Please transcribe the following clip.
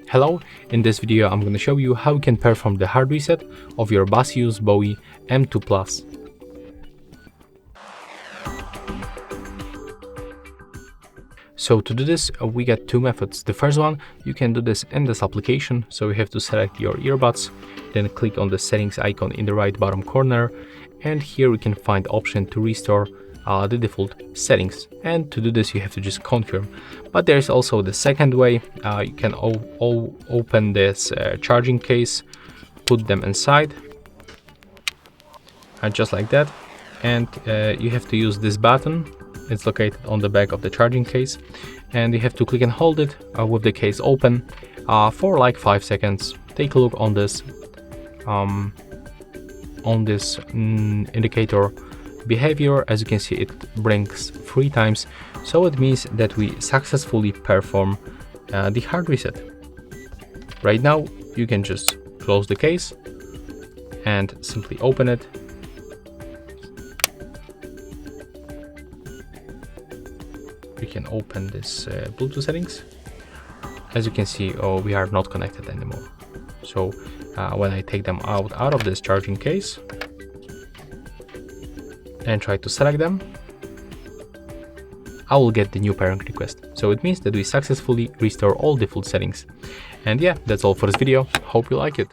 Hello, in this video I'm going to show you how you can perform the hard reset of your Baseus Bowie M2 Plus. So to do this we get two methods. The first one, you can do this in this application, so you have to select your earbuds, then click on the settings icon in the right bottom corner, and here we can find the option to restore the default settings, and to do this you have to just confirm. But there's also the second way. You can open this charging case, put them inside just like that, and you have to use this button. It's located on the back of the charging case, and you have to click and hold it with the case open for like 5 seconds. Take a look on this indicator behavior. As you can see, it blinks 3 times, so it means that we successfully perform the hard reset. Right now you can just close the case and simply open it. We can open this Bluetooth settings. As you can see, we are not connected anymore. So when I take them out of this charging case and try to select them, I will get the new pairing request. So it means that we successfully restore all default settings. And yeah, that's all for this video. Hope you like it.